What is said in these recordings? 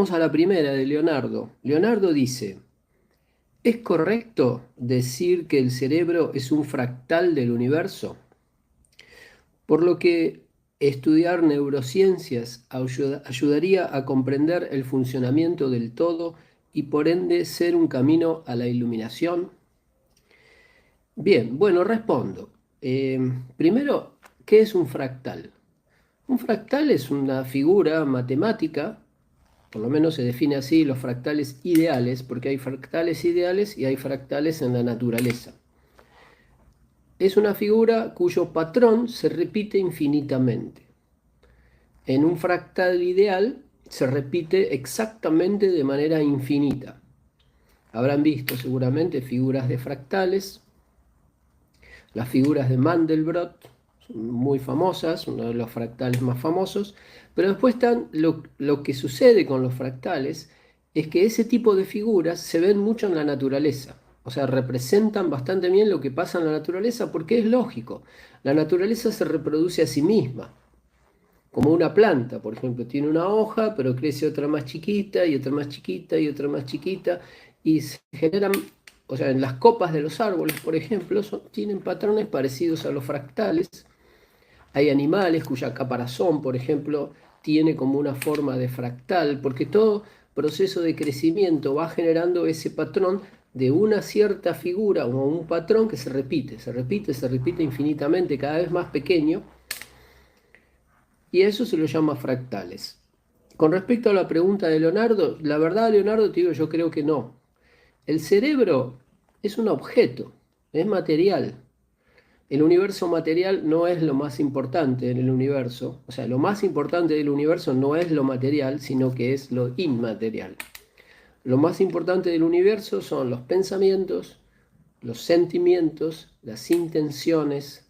Vamos a la primera de Leonardo. Leonardo dice, ¿es correcto decir que el cerebro es un fractal del universo? Por lo que estudiar neurociencias ayudaría a comprender el funcionamiento del todo y por ende ser un camino a la iluminación. Bien, bueno, respondo. Primero, ¿qué es un fractal? Un fractal es una figura matemática, por lo menos se define así los fractales ideales, porque hay fractales ideales y hay fractales en la naturaleza. Es una figura cuyo patrón se repite infinitamente. En un fractal ideal se repite exactamente de manera infinita. Habrán visto seguramente figuras de fractales. Las figuras de Mandelbrot son muy famosas, uno de los fractales más famosos, pero después están lo que sucede con los fractales es que ese tipo de figuras se ven mucho en la naturaleza, o sea, representan bastante bien lo que pasa en la naturaleza porque es lógico, la naturaleza se reproduce a sí misma, como una planta, por ejemplo, tiene una hoja, pero crece otra más chiquita y otra más chiquita y otra más chiquita y se generan, o sea, en las copas de los árboles, por ejemplo, tienen patrones parecidos a los fractales. Hay animales cuya caparazón, por ejemplo, tiene como una forma de fractal, porque todo proceso de crecimiento va generando ese patrón de una cierta figura o un patrón que se repite, se repite, se repite infinitamente, cada vez más pequeño, y a eso se lo llama fractales. Con respecto a la pregunta de Leonardo, la verdad, Leonardo, te digo, yo creo que no. El cerebro es un objeto, es material. El universo material no es lo más importante en el universo. O sea, lo más importante del universo no es lo material, sino que es lo inmaterial. Lo más importante del universo son los pensamientos, los sentimientos, las intenciones,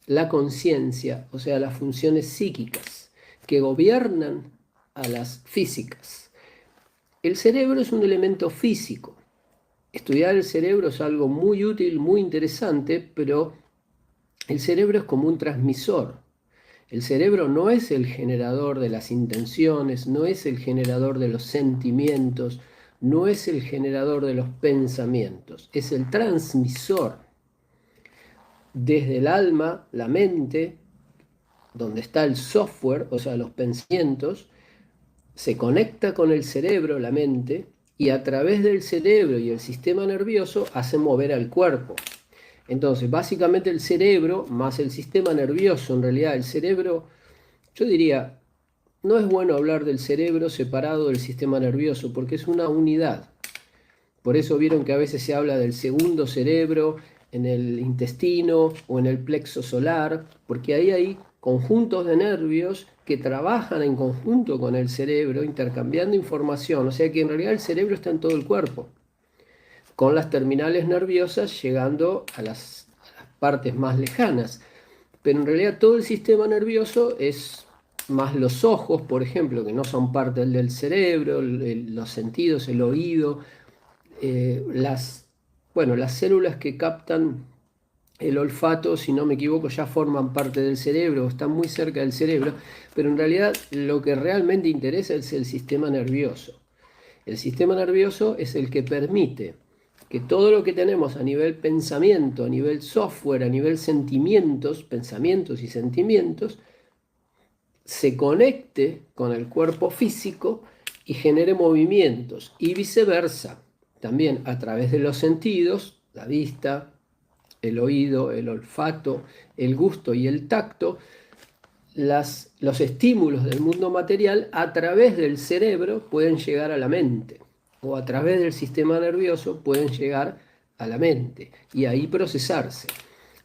la conciencia, o sea, las funciones psíquicas que gobiernan a las físicas. El cerebro es un elemento físico. Estudiar el cerebro es algo muy útil, muy interesante, pero el cerebro es como un transmisor. El cerebro no es el generador de las intenciones, no es el generador de los sentimientos, no es el generador de los pensamientos, es el transmisor. Desde el alma, la mente, donde está el software, o sea, los pensamientos, se conecta con el cerebro, la mente, y a través del cerebro y el sistema nervioso hace mover al cuerpo. Entonces, básicamente el cerebro más el sistema nervioso, en realidad el cerebro, yo diría, no es bueno hablar del cerebro separado del sistema nervioso, porque es una unidad. Por eso vieron que a veces se habla del segundo cerebro en el intestino o en el plexo solar, porque ahí hay conjuntos de nervios que trabajan en conjunto con el cerebro, intercambiando información. O sea que en realidad el cerebro está en todo el cuerpo, con las terminales nerviosas llegando a las partes más lejanas. Pero en realidad todo el sistema nervioso es más los ojos, por ejemplo, que no son parte del cerebro, los sentidos, el oído, bueno, las células que captan el olfato, si no me equivoco, ya forman parte del cerebro, están muy cerca del cerebro, pero en realidad lo que realmente interesa es el sistema nervioso. El sistema nervioso es el que permite que todo lo que tenemos a nivel pensamiento, a nivel software, a nivel sentimientos, pensamientos y sentimientos, se conecte con el cuerpo físico y genere movimientos y viceversa. También a través de los sentidos, la vista, el oído, el olfato, el gusto y el tacto, los estímulos del mundo material a través del cerebro pueden llegar a la mente o a través del sistema nervioso pueden llegar a la mente y ahí procesarse.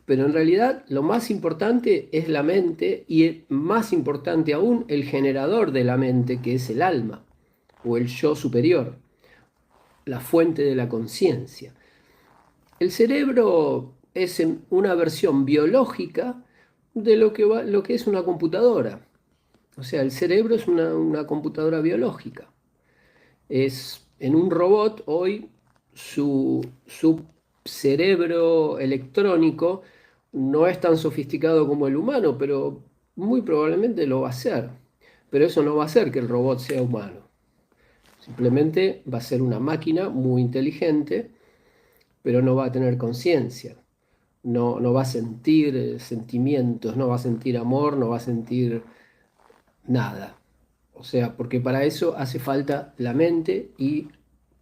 Pero en realidad lo más importante es la mente y más importante aún el generador de la mente, que es el alma o el yo superior, la fuente de la conciencia. El cerebro es una versión biológica de lo que es una computadora. O sea, el cerebro es una computadora biológica. Es en un robot hoy su cerebro electrónico no es tan sofisticado como el humano, pero muy probablemente lo va a ser. Pero eso no va a hacer que el robot sea humano. Simplemente va a ser una máquina muy inteligente, pero no va a tener conciencia. No va a sentir sentimientos, no va a sentir amor, no va a sentir nada. O sea, porque para eso hace falta la mente y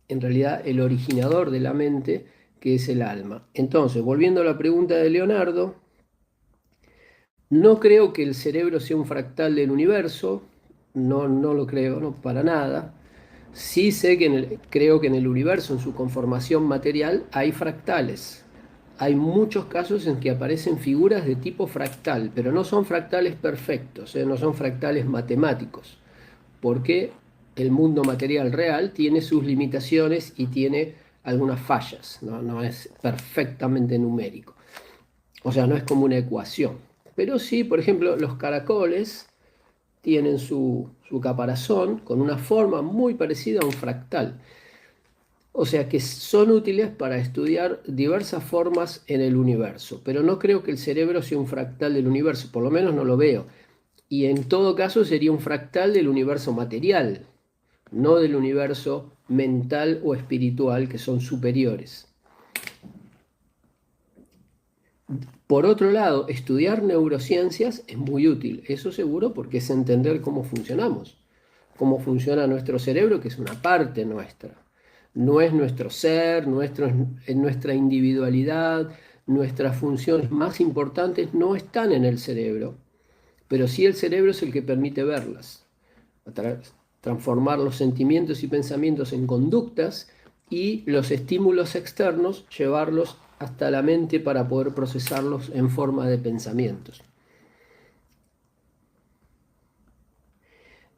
en realidad el originador de la mente, que es el alma. Entonces, volviendo a la pregunta de Leonardo, no creo que el cerebro sea un fractal del universo, no lo creo, no, para nada. Sí sé que creo que en el universo, en su conformación material, hay fractales. Hay muchos casos en que aparecen figuras de tipo fractal, pero no son fractales perfectos, no son fractales matemáticos, porque el mundo material real tiene sus limitaciones y tiene algunas fallas, no es perfectamente numérico. O sea, no es como una ecuación. Pero sí, por ejemplo, los caracoles tienen su caparazón con una forma muy parecida a un fractal. O sea que son útiles para estudiar diversas formas en el universo, pero no creo que el cerebro sea un fractal del universo, por lo menos no lo veo. Y en todo caso sería un fractal del universo material, no del universo mental o espiritual, que son superiores. Por otro lado, estudiar neurociencias es muy útil, eso seguro, porque es entender cómo funcionamos, cómo funciona nuestro cerebro, que es una parte nuestra. No es nuestro ser, nuestra individualidad, nuestras funciones más importantes no están en el cerebro, pero sí el cerebro es el que permite verlas, transformar los sentimientos y pensamientos en conductas y los estímulos externos llevarlos hasta la mente para poder procesarlos en forma de pensamientos.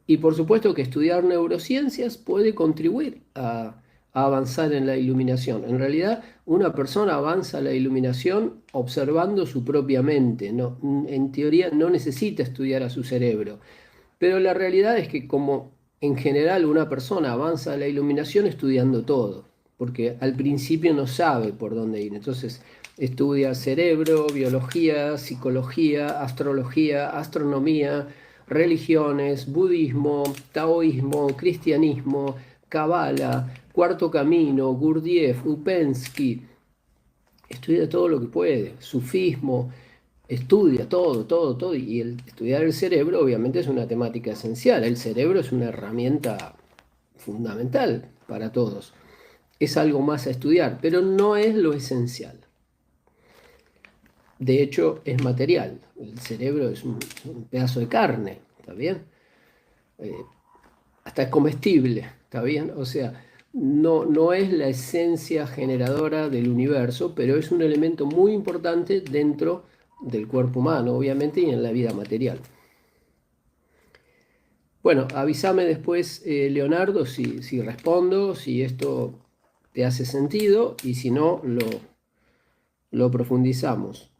Y por supuesto que estudiar neurociencias puede contribuir a avanzar en la iluminación. En realidad, una persona avanza a la iluminación observando su propia mente. No, en teoría no necesita estudiar a su cerebro. Pero la realidad es que como en general una persona avanza a la iluminación estudiando todo, porque al principio no sabe por dónde ir. Entonces estudia cerebro, biología, psicología, astrología, astronomía, religiones, budismo, taoísmo, cristianismo, cabala, cuarto camino, Gurdjieff, Upensky. Estudia todo lo que puede, sufismo, estudia todo, todo, todo. Y el estudiar el cerebro obviamente es una temática esencial. El cerebro es una herramienta fundamental para todos. Es algo más a estudiar, pero no es lo esencial. De hecho, es material. El cerebro es un pedazo de carne, ¿está bien? Eh, Hasta es comestible, ¿está bien? O sea, no es la esencia generadora del universo, pero es un elemento muy importante dentro del cuerpo humano, obviamente, y en la vida material. Bueno, avísame después, Leonardo, si respondo, si esto te hace sentido, y si no, lo profundizamos.